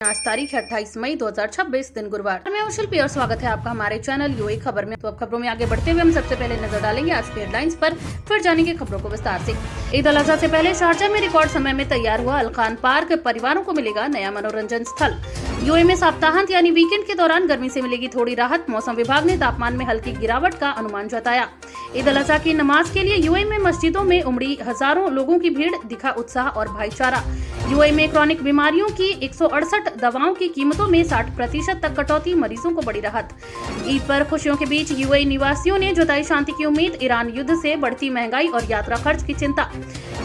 आज तारीख है 28 मई 2026 दिन गुरुवार। मैं हूं शिल्पी और स्वागत है आपका हमारे चैनल यूएई खबर में। तो अब खबरों में आगे बढ़ते हुए हम सबसे पहले नजर डालेंगे आज की हेडलाइंस पर, फिर जानेंगे खबरों को विस्तार से। ईद उल अजहा से पहले शारजा में रिकॉर्ड समय में तैयार हुआ अलखान पार्क, परिवारों को मिलेगा नया मनोरंजन स्थल। यूएई में सप्ताहांत यानी वीकेंड के दौरान गर्मी से मिलेगी थोड़ी राहत, मौसम विभाग ने तापमान में हल्की गिरावट का अनुमान जताया। ईद उल अजहा की नमाज के लिए यूएई में मस्जिदों में उमड़ी हजारों लोगों की भीड़, दिखा उत्साह और भाईचारा। यूएई में क्रॉनिक बीमारियों की 168 दवाओं की कीमतों में 60% तक कटौती, मरीजों को बड़ी राहत। ईद पर खुशियों के बीच यूएई निवासियों ने जताई शांति की उम्मीद, ईरान युद्ध से बढ़ती महंगाई और यात्रा खर्च की चिंता।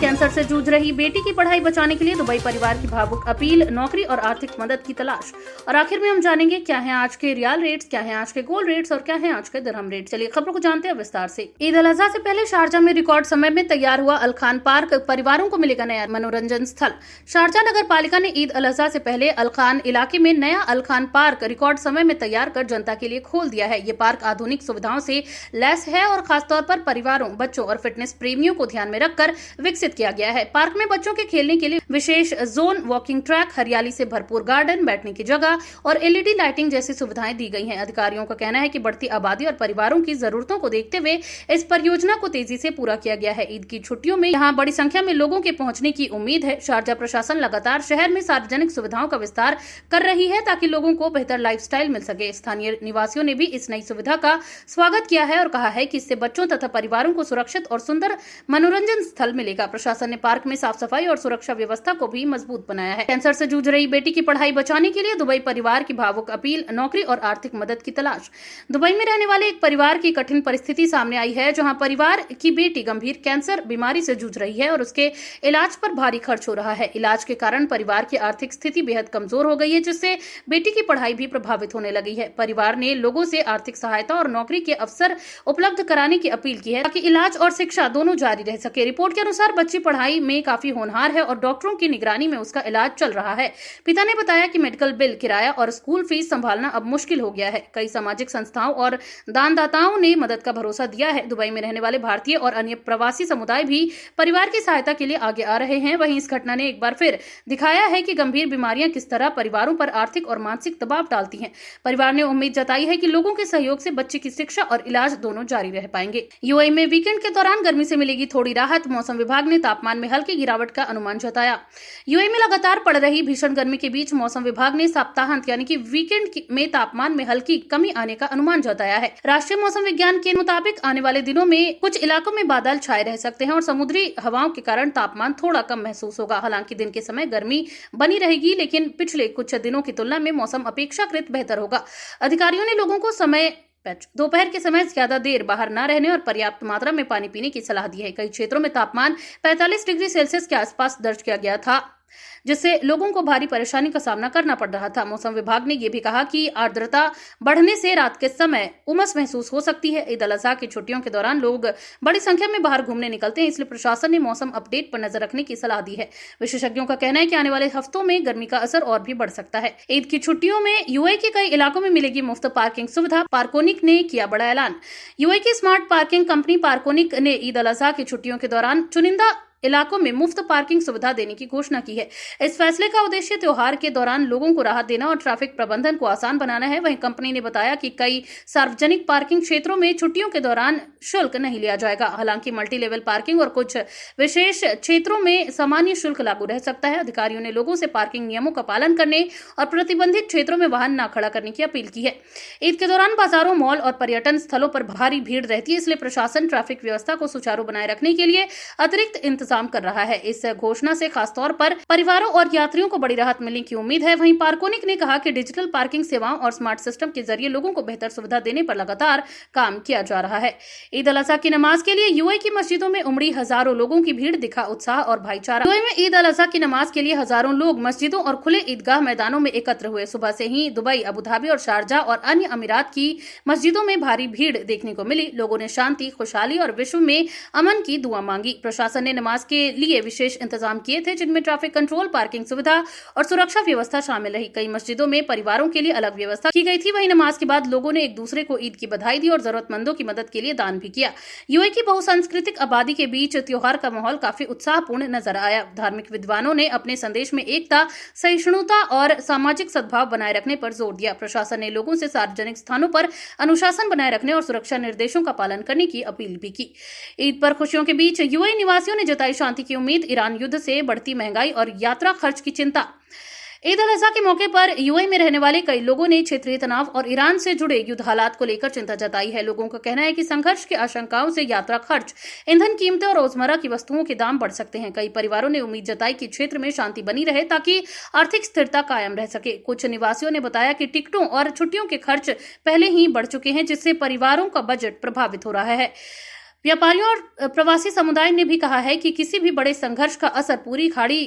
कैंसर से जूझ रही बेटी की पढ़ाई बचाने के लिए दुबई परिवार की भावुक अपील, नौकरी और आर्थिक मदद की तलाश। और आखिर में हम जानेंगे क्या है आज के रियाल रेट्स, क्या है आज के गोल्ड रेट्स और क्या है आज के दिरहम रेट। चलिए खबरों को जानते हैं विस्तार से। ईद उल अजहा से पहले शारजा में रिकॉर्ड समय में तैयार हुआ अलखान पार्क, परिवारों को मिलेगा नया मनोरंजन स्थल। शारजा नगर पालिका ने ईद उल अजहा से पहले अलखान इलाके में नया अलखान पार्क रिकॉर्ड समय में तैयार कर जनता के लिए खोल दिया है। ये पार्क आधुनिक सुविधाओं से लैस है और खासतौर पर परिवारों, बच्चों और फिटनेस प्रेमियों को ध्यान में रखकर विकसित किया गया है। पार्क में बच्चों के खेलने के लिए विशेष जोन, वॉकिंग ट्रैक, हरियाली से भरपूर गार्डन, बैठने की जगह और एलईडी लाइटिंग जैसी सुविधाएं दी गई हैं। अधिकारियों का कहना है कि बढ़ती आबादी और परिवारों की जरूरतों को देखते हुए इस परियोजना को तेजी से पूरा किया गया है। ईद की छुट्टियों में यहाँ बड़ी संख्या में लोगों के पहुंचने की उम्मीद है। शारजा प्रशासन लगातार शहर में सार्वजनिक सुविधाओं का विस्तार कर रही है ताकि लोगों को बेहतर लाइफस्टाइल मिल सके। स्थानीय निवासियों ने भी इस नई सुविधा का स्वागत किया है और कहा है कि इससे बच्चों तथा परिवारों को सुरक्षित और सुंदर मनोरंजन स्थल मिलेगा। प्रशासन ने पार्क में साफ सफाई और सुरक्षा व्यवस्था को भी मजबूत बनाया है। कैंसर से जूझ रही बेटी की पढ़ाई बचाने के लिए दुबई परिवार की भावुक अपील, नौकरी और आर्थिक मदद की तलाश। दुबई में रहने वाले एक परिवार की कठिन परिस्थिति सामने आई है, जहां परिवार की बेटी गंभीर कैंसर बीमारी से जूझ रही है और उसके इलाज पर भारी खर्च हो रहा है। इलाज के कारण परिवार की आर्थिक स्थिति बेहद कमजोर हो गई है, जिससे बेटी की पढ़ाई भी प्रभावित होने लगी है। परिवार ने लोगों से आर्थिक सहायता और नौकरी के अवसर उपलब्ध कराने की अपील की है ताकि इलाज और शिक्षा दोनों जारी रह सके। रिपोर्ट के अनुसार बच्ची पढ़ाई में काफी होनहार है और डॉक्टरों की निगरानी में उसका इलाज चल रहा है। पिता ने बताया कि मेडिकल बिल, किराया और स्कूल फीस संभालना अब मुश्किल हो गया है। कई सामाजिक संस्थाओं और दानदाताओं ने मदद का भरोसा दिया है। दुबई में रहने वाले भारतीय और अन्य प्रवासी समुदाय भी परिवार की सहायता के लिए आगे आ रहे हैं। वहीं इस घटना ने एक बार फिर दिखाया है कि गंभीर बीमारियां किस तरह परिवारों पर आर्थिक और मानसिक दबाव डालती हैं। परिवार ने उम्मीद जताई है कि लोगों के सहयोग से बच्चे की शिक्षा और इलाज दोनों जारी रह पाएंगे। यूएई में वीकेंड के दौरान गर्मी से मिलेगी थोड़ी राहत, मौसम विभाग ने तापमान में हल्की गिरावट का अनुमान जताया। यूएई में लगातार पड़ रही भीषण गर्मी के बीच मौसम विभाग ने सप्ताहांत यानी कि वीकेंड में तापमान में हल्की कमी आने का अनुमान जताया है। राष्ट्रीय मौसम विज्ञान के मुताबिक आने वाले दिनों में कुछ इलाकों में बादल छाए रह सकते हैं और समुद्री हवाओं के कारण तापमान थोड़ा कम महसूस होगा। हालांकि दिन के समय गर्मी बनी रहेगी, लेकिन पिछले कुछ दिनों की तुलना में मौसम अपेक्षाकृत बेहतर होगा। अधिकारियों ने लोगों को दोपहर के समय ज्यादा देर बाहर न रहने और पर्याप्त मात्रा में पानी पीने की सलाह दी है। कई क्षेत्रों में तापमान 45 डिग्री सेल्सियस के आसपास दर्ज किया गया था, जिससे लोगों को भारी परेशानी का सामना करना पड़ रहा था। मौसम विभाग ने यह भी कहा कि आर्द्रता बढ़ने से रात के समय उमस महसूस हो सकती है। ईद उल अजहा की छुट्टियों के दौरान लोग बड़ी संख्या में बाहर घूमने निकलते हैं, इसलिए प्रशासन ने मौसम अपडेट पर नजर रखने की सलाह दी है। विशेषज्ञों का कहना है कि आने वाले हफ्तों में गर्मी का असर और भी बढ़ सकता है। ईद की छुट्टियों में यूएई के कई इलाकों में मिलेगी मुफ्त पार्किंग सुविधा, पार्कोनिक ने किया बड़ा ऐलान। यूएई की स्मार्ट पार्किंग कंपनी पार्कोनिक ने ईद उल अजहा की छुट्टियों के दौरान चुनिंदा इलाकों में मुफ्त पार्किंग सुविधा देने की घोषणा की है। इस फैसले का उद्देश्य त्योहार के दौरान लोगों को राहत देना और ट्रैफिक प्रबंधन को आसान बनाना है। वहीं कंपनी ने बताया कि कई सार्वजनिक पार्किंग क्षेत्रों में छुट्टियों के दौरान शुल्क नहीं लिया जाएगा। हालांकि मल्टी लेवल पार्किंग और कुछ विशेष क्षेत्रों में सामान्य शुल्क लागू रह सकता है। अधिकारियों ने लोगों से पार्किंग नियमों का पालन करने और प्रतिबंधित क्षेत्रों में वाहन न खड़ा करने की अपील की है। ईद के दौरान बाजारों, मॉल और पर्यटन स्थलों पर भारी भीड़ रहती है, इसलिए प्रशासन ट्रैफिक व्यवस्था को सुचारू बनाए रखने के लिए अतिरिक्त इंतजाम कर रहा है। इस घोषणा से खासतौर पर परिवारों और यात्रियों को बड़ी राहत मिलने की उम्मीद है। वहीं पार्कोनिक ने कहा कि डिजिटल पार्किंग सेवाओं और स्मार्ट सिस्टम के जरिए लोगों को बेहतर सुविधा देने पर लगातार काम किया जा रहा है। ईद उल अजहा की नमाज के लिए यूएई की मस्जिदों में उमड़ी हजारों लोगों की भीड़, दिखा उत्साह और भाईचारा। यूएई में ईद उल अजहा की नमाज के लिए हजारों लोग मस्जिदों और खुले ईदगाह मैदानों में एकत्र हुए। सुबह से ही दुबई, अबू धाबी और शारजा और अन्य अमीरात की मस्जिदों में भारी भीड़ देखने को मिली। लोगों ने शांति, खुशहाली और विश्व में अमन की दुआ मांगी। प्रशासन ने नमाज नमाज के लिए विशेष इंतजाम किए थे, जिनमें ट्रैफिक कंट्रोल, पार्किंग सुविधा और सुरक्षा व्यवस्था शामिल रही। कई मस्जिदों में परिवारों के लिए अलग व्यवस्था की गई थी। वहीं नमाज के बाद लोगों ने एक दूसरे को ईद की बधाई दी और जरूरतमंदों की मदद के लिए दान भी किया। यूएई की बहुसांस्कृतिक आबादी के बीच त्योहार का माहौल काफी उत्साहपूर्ण नजर आया। धार्मिक विद्वानों ने अपने संदेश में एकता, सहिष्णुता और सामाजिक सद्भाव बनाए रखने पर जोर दिया। प्रशासन ने लोगों से सार्वजनिक स्थानों पर अनुशासन बनाए रखने और सुरक्षा निर्देशों का पालन करने की अपील भी की। ईद पर खुशियों के बीच यूएई निवासियों ने जताई शांति की उम्मीद, ईरान युद्ध से बढ़ती महंगाई और यात्रा खर्च की चिंता। ईद उल अजहा के मौके पर यूएई में रहने वाले कई लोगों ने क्षेत्रीय तनाव और ईरान से जुड़े युद्ध हालात को लेकर चिंता जताई है। लोगों का कहना है कि संघर्ष की आशंकाओं से यात्रा खर्च, ईंधन कीमतें और रोजमर्रा की वस्तुओं के दाम बढ़ सकते हैं। कई परिवारों ने उम्मीद जताई कि क्षेत्र में शांति बनी रहे ताकि आर्थिक स्थिरता कायम रह सके। कुछ निवासियों ने बताया कि टिकटों और छुट्टियों के खर्च पहले ही बढ़ चुके हैं, जिससे परिवारों का बजट प्रभावित हो रहा है। व्यापारियों और प्रवासी समुदाय ने भी कहा है कि किसी भी बड़े संघर्ष का असर पूरी खाड़ी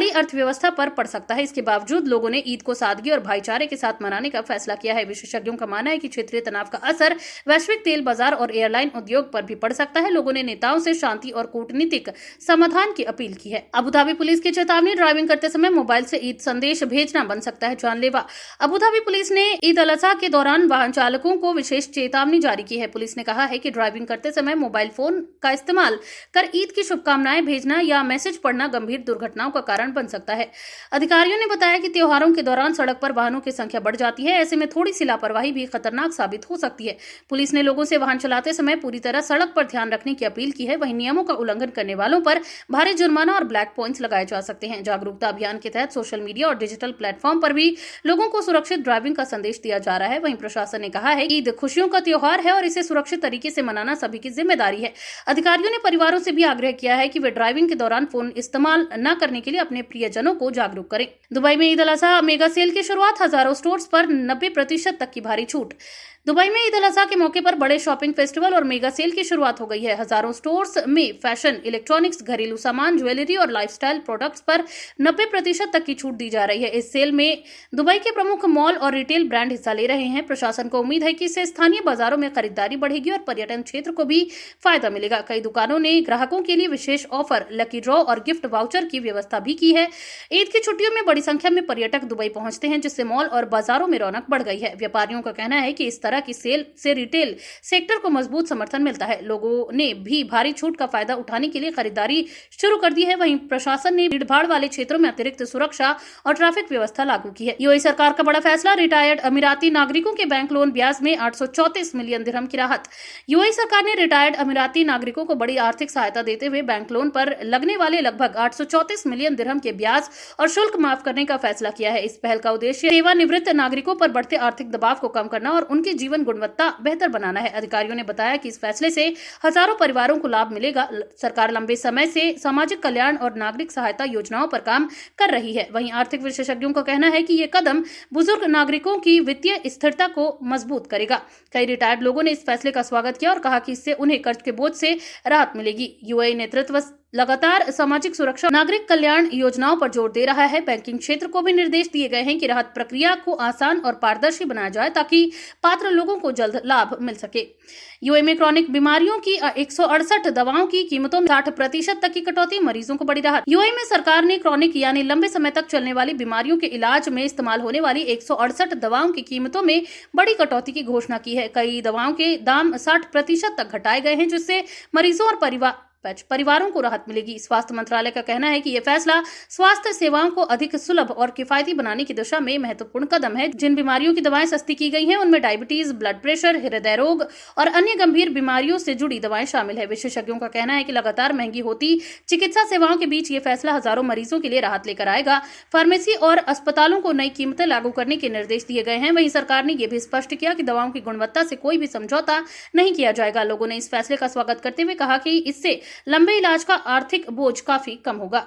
अर्थव्यवस्था पर पड़ सकता है। इसके बावजूद लोगों ने ईद को सादगी और भाईचारे के साथ मनाने का फैसला किया है। विशेषज्ञों का मानना है कि क्षेत्रीय तनाव का असर वैश्विक तेल बाजार और एयरलाइन उद्योग पर भी पड़ सकता है। लोगों ने नेताओं से शांति और कूटनीतिक समाधान की अपील की है। अबुधाबी पुलिस की चेतावनी, ड्राइविंग करते समय मोबाइल से ईद संदेश भेजना बन सकता है जानलेवा। अबुधाबी पुलिस ने ईद उल अजहा के दौरान वाहन चालकों को विशेष चेतावनी जारी की है। पुलिस ने कहा है कि ड्राइविंग करते समय मोबाइल फोन का इस्तेमाल कर ईद की शुभकामनाएं भेजना या मैसेज पढ़ना गंभीर दुर्घटनाओं का कारण बन सकता है। अधिकारियों ने बताया कि त्योहारों के दौरान सड़क पर वाहनों की संख्या बढ़ जाती है। ऐसे में थोड़ी सी लापरवाही भी खतरनाक साबित हो सकती है। पुलिस ने लोगों से वाहन चलाते समय पूरी तरह सड़क पर ध्यान रखने की अपील की है। वहीं नियमों का उल्लंघन करने वालों पर भारी जुर्माना और ब्लैक पॉइंट्स लगाए जा सकते हैं। जागरूकता अभियान के तहत सोशल मीडिया और डिजिटल प्लेटफॉर्म पर भी लोगों को सुरक्षित ड्राइविंग का संदेश दिया जा रहा है। वहीं प्रशासन ने कहा है कि ईद खुशियों का त्योहार है और इसे सुरक्षित तरीके से मनाना सभी की जिम्मेदारी है। अधिकारियों ने परिवारों से भी आग्रह किया है कि वे ड्राइविंग के दौरान फोन इस्तेमाल न करने के लिए अपने प्रियजनों को जागरूक करें। दुबई में ईद उल अजहा मेगा सेल की शुरुआत, हजारों स्टोर्स पर 90% तक की भारी छूट। दुबई में ईद उल अजहा के मौके पर बड़े शॉपिंग फेस्टिवल और मेगा सेल की शुरुआत हो गई है। हजारों स्टोर्स में फैशन, इलेक्ट्रॉनिक्स, घरेलू सामान, ज्वेलरी और लाइफस्टाइल प्रोडक्ट्स पर 90% तक की छूट दी जा रही है। इस सेल में दुबई के प्रमुख मॉल और रिटेल ब्रांड हिस्सा ले रहे हैं। प्रशासन को उम्मीद है कि इससे स्थानीय बाजारों में खरीदारी बढ़ेगी और पर्यटन क्षेत्र को भी फायदा मिलेगा। कई दुकानों ने ग्राहकों के लिए विशेष ऑफर, लकी ड्रॉ और गिफ्ट वाउचर की व्यवस्था भी की है। ईद की छुट्टियों में बड़ी संख्या में पर्यटक दुबई पहुंचते हैं, जिससे मॉल और बाजारों में रौनक बढ़ गई है। व्यापारियों का कहना है कि इस तरह की सेल से रिटेल सेक्टर को मजबूत समर्थन मिलता है। लोगों ने भी भारी छूट का फायदा उठाने के लिए खरीदारी शुरू कर दी है। वहीं प्रशासन ने भीड़भाड़ वाले क्षेत्रों में अतिरिक्त सुरक्षा और ट्रैफिक व्यवस्था लागू की है। यूएई सरकार का बड़ा फैसला, रिटायर्ड अमीराती नागरिकों के बैंक लोन ब्याज में 834 मिलियन दिरहम की राहत। यूएई सरकार ने रिटायर्ड अमीराती नागरिकों को बड़ी आर्थिक सहायता देते हुए बैंक लोन पर लगने वाले लगभग 834 मिलियन दिरहम के ब्याज और शुल्क माफ करने का फैसला किया है। इस पहल का उद्देश्य सेवानिवृत्त नागरिकों पर बढ़ते आर्थिक दबाव को कम करना और उनकी जीवन गुणवत्ता बेहतर बनाना है। अधिकारियों ने बताया कि इस फैसले से हजारों परिवारों को लाभ मिलेगा। सरकार लंबे समय से सामाजिक कल्याण और नागरिक सहायता योजनाओं पर काम कर रही है। वहीं आर्थिक विशेषज्ञों का कहना है कि ये कदम बुजुर्ग नागरिकों की वित्तीय स्थिरता को मजबूत करेगा। कई रिटायर्ड लोगों ने इस फैसले का स्वागत किया और कहा कि इससे उन्हें कर्ज के बोझ से राहत मिलेगी। यूएई नेतृत्व लगातार सामाजिक सुरक्षा, नागरिक कल्याण योजनाओं पर जोर दे रहा है। बैंकिंग क्षेत्र को भी निर्देश दिए गए हैं कि राहत प्रक्रिया को आसान और पारदर्शी बनाया जाए ताकि पात्र लोगों को जल्द लाभ मिल सके। यूएई में क्रॉनिक बीमारियों की 168 दवाओं की कीमतों में 60% तक की कटौती, मरीजों को बड़ी राहत। यूएई में सरकार ने क्रॉनिक यानी लंबे समय तक चलने वाली बीमारियों के इलाज में इस्तेमाल होने वाली 168 दवाओं की कीमतों में बड़ी कटौती की घोषणा की है। कई दवाओं के दाम 60% तक घटाए गए हैं, जिससे मरीजों और परिवारों को राहत मिलेगी। स्वास्थ्य मंत्रालय का कहना है कि यह फैसला स्वास्थ्य सेवाओं को अधिक सुलभ और किफायती बनाने की दिशा में महत्वपूर्ण कदम है। जिन बीमारियों की दवाएं सस्ती की गई हैं, उनमें डायबिटीज, ब्लड प्रेशर, हृदय रोग और अन्य गंभीर बीमारियों से जुड़ी दवाएं शामिल है। विशेषज्ञों का कहना है कि लगातार महंगी होती चिकित्सा सेवाओं के बीच ये फैसला हजारों मरीजों के लिए राहत लेकर आएगा। फार्मेसी और अस्पतालों को नई कीमतें लागू करने के निर्देश दिए गए हैं। वहीं सरकार ने यह भी स्पष्ट किया कि दवाओं की गुणवत्ता से कोई भी समझौता नहीं किया जाएगा। लोगों ने इस फैसले का स्वागत करते हुए कहा कि इससे लंबे इलाज का आर्थिक बोझ काफी कम होगा।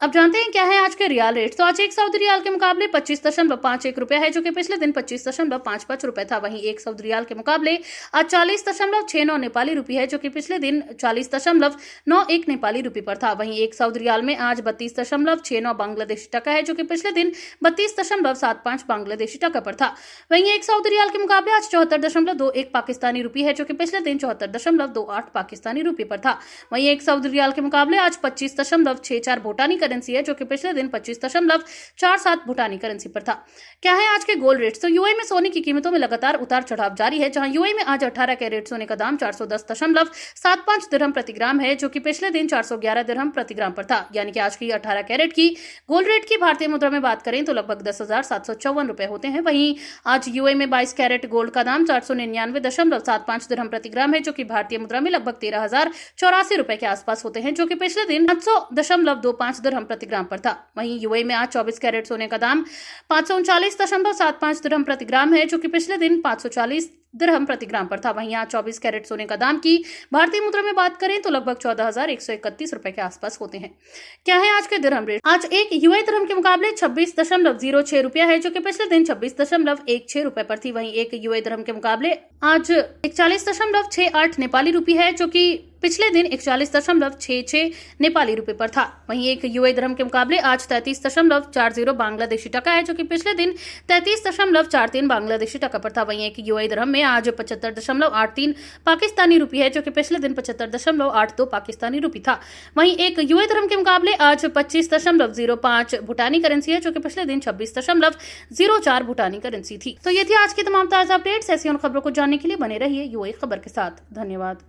अब जानते हैं क्या है आज के रियाल रेट। तो आज एक सऊदी रियाल के मुकाबले 25.51 रुपए है, जो कि पिछले दिन 25.55 रुपए था। वहीं एक सऊदी रियाल के मुकाबले आज 40.69 नेपाली रुपए है, जो कि पिछले दिन 40.91 नेपाली रुपए पर था। वहीं एक सऊदी रियाल में आज 32.69 बांग्लादेशी टका है, जो कि पिछले दिन 32.75 बांग्लादेशी टका पर था। वहीं एक सऊदी रियाल के मुकाबले आज 74.21 पाकिस्तानी रुपए है, जो कि पिछले दिन 74.28 पाकिस्तानी रुपए पर था। वहीं एक सऊदी रियाल के मुकाबले आज 25.64 भूटानी करेंसी है, जो कि पिछले दिन 25.47 भूटानी करेंसी पर था। क्या है आज के गोल्ड रेट्स। तो यूएई में सोने की कीमतों में लगातार उतार चढ़ाव जारी है, जहां यूएई में आज 18 कैरेट सोने का दाम 410.75 दिरहम प्रति ग्राम है, जो कि पिछले दिन 411 दिरहम प्रति ग्राम पर था। यानी कि आज की 18 कैरेट की गोल्ड रेट की भारतीय मुद्रा में बात करें तो लगभग 10,754 रुपए होते हैं। वहीं आज यूएई में 22 कैरेट गोल्ड का दाम 499.75 दिरहम प्रति ग्राम है, जो कि भारतीय मुद्रा में लगभग 13,084 रुपए के आसपास होते हैं, जो कि पिछले दिन 500.25 दिरहम प्रति ग्राम पर था। वहीं यूएई में आज 24 कैरेट सोने का दाम 539.75 दिरहम प्रति ग्राम है, जो कि पिछले दिन 540 दिरहम प्रति ग्राम पर था। वहीं आज 24 कैरेट सोने का दाम की भारतीय मुद्रा में बात करें तो लगभग 14,131 रुपए के आसपास होते हैं। क्या है आज के दिरहम रेट। आज एक यूएई दिरहम के मुकाबले 26.06 रुपया है, जो कि पिछले दिन 26.16 रुपए पर थी। वहीं एक यूएई दिरहम के मुकाबले आज 41.68 नेपाली रुपए है, जो कि पिछले दिन 41.66 नेपाली रुपए पर था। वहीं एक यूएई दिरहम के मुकाबले आज 33.40 बांग्लादेशी टका है, जो कि पिछले दिन 33.43 बांग्लादेशी टका पर था। वहीं एक यूएई दिरहम में आज 75.83 पाकिस्तानी रुपए है, जो कि पिछले दिन 75.82 पाकिस्तानी रुपए था। वहीं एक यूएई दिरहम के मुकाबले आज 25.05 भूटानी करेंसी है, जो कि पिछले दिन 26.04 भूटानी करेंसी थी। तो ये थी आज की तमाम ताजा अपडेट्स। ऐसी उन खबरों को जानने के लिए बने रहिए यूएई खबर के साथ। धन्यवाद।